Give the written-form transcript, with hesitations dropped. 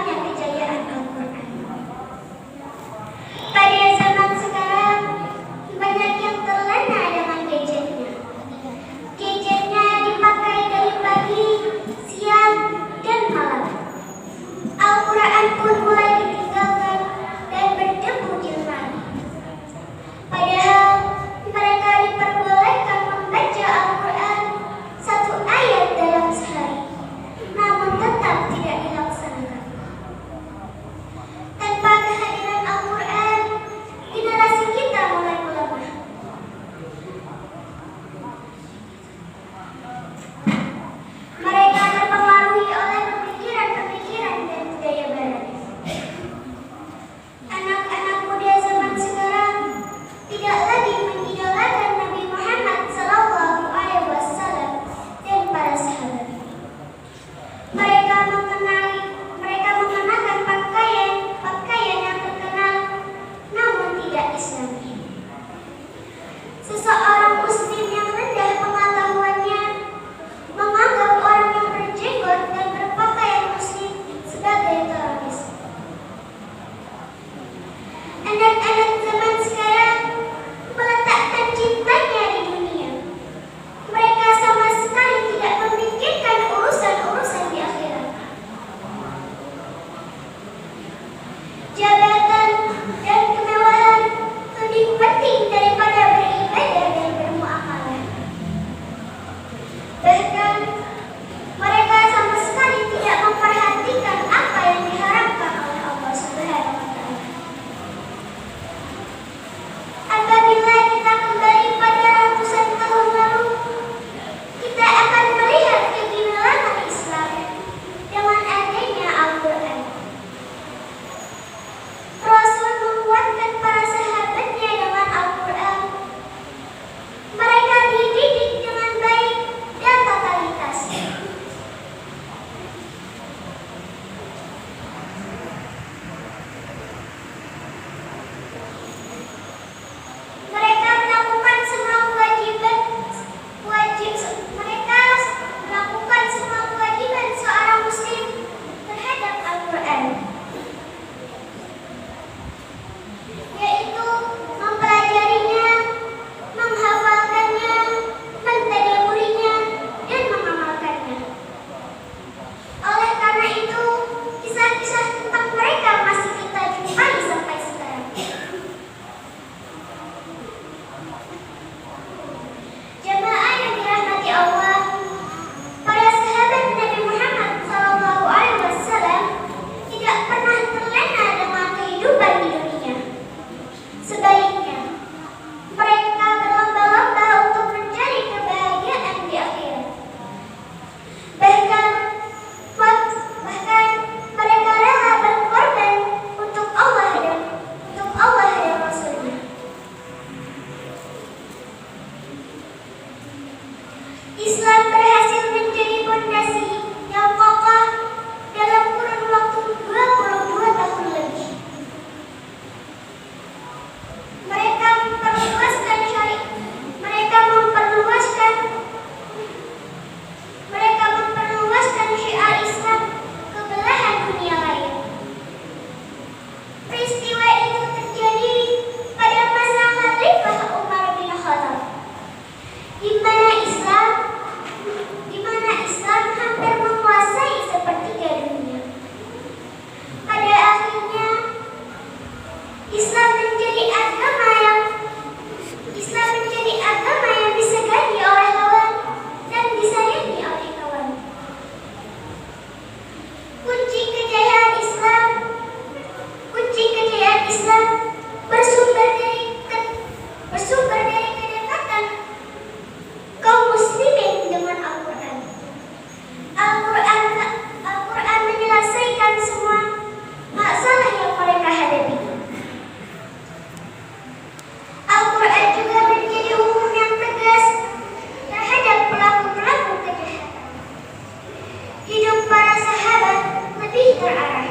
besarnya kejayaan Al-Quran. Pada zaman sekarang, banyak yang terlena dengan gadgetnya. Gadgetnya dipakai dari pagi, siang, dan malam. Al-Quran pun mulai ditinggalkan dan berdebu di lemari. Padahal mereka diperbolehkan membaca Al-Quran satu ayat dalam sehari, namun tetap tidak dilaksanakan. Tanpa kehadiran Al-Quran, generasi kita mulai melemah. Mereka terpengaruhi oleh pemikiran-pemikiran dan budaya barat. Anak-anak muda zaman sekarang tidak lagi mengidolakan Nabi Muhammad SAW dan para sahabat. Mereka mengenakan pakaian yang terkenal namun tidak Islami. Seseorang Muslim yang rendah pengetahuannya menganggap orang yang berjenggot dan berpakaian Muslim sebagai teroris. Anak-anak zaman sekarang meletakkan cintanya di dunia. Mereka sama sekali tidak memikirkan urusan-urusan di akhirat. Jabatan dan kemewahan lebih penting daripada beribadah dan bermuamalah. Bahkan mereka sama sekali tidak memperhatikan apa yang diharapkan oleh Allah Subhanahu wa Ta'ala. Apabila kita kembali pada ratusan tahun lalu, kita akan melihat kegemilangan Islam dengan adanya Al-Quran. Rasul menguatkan para sahabatnya dengan Al-Quran. Mereka dididik dengan baik dan totalitas. Mereka melakukan semua kewajiban seorang Muslim terhadap Al-Quran, yaitu mempelajarinya, menghafalkannya, mentadabburinya, dan mengamalkannya. Oleh karena itu, kisah-kisah tentang mereka masih kita jumpai sampai sekarang. Jamaah yang dirahmati Allah, para sahabat Nabi Muhammad SAW tidak pernah terlena dengan kehidupan di dunia. Sebaliknya, mereka berlomba-lomba untuk mencari kebahagiaan di akhirat. Bahkan mereka rela berkorban untuk Allah dan Rasul-Nya. Islam berhasil menjadi fondasi yang kokoh dalam kurun waktu 22 tahun lebih. Mereka memperluaskan syiar Islam ke belahan dunia lain. Peristiwa itu terjadi pada masa Khalifah Umar bin Khattab, di mana Islam hampir menguasai sepertiga dunia. Pada akhirnya, Islam menjadi agama yang disegani oleh lawan dan disayangi oleh kawan. Kunci kejayaan Islam bersumber dari kedekatan kaum muslimin dengan Al-Quran. Al-Quran menyelesaikan semua masalah yang mereka hadapi. Al-Quran juga menjadi hukum yang tegas terhadap pelaku-pelaku kejahatan. Hidup para sahabat lebih terarah.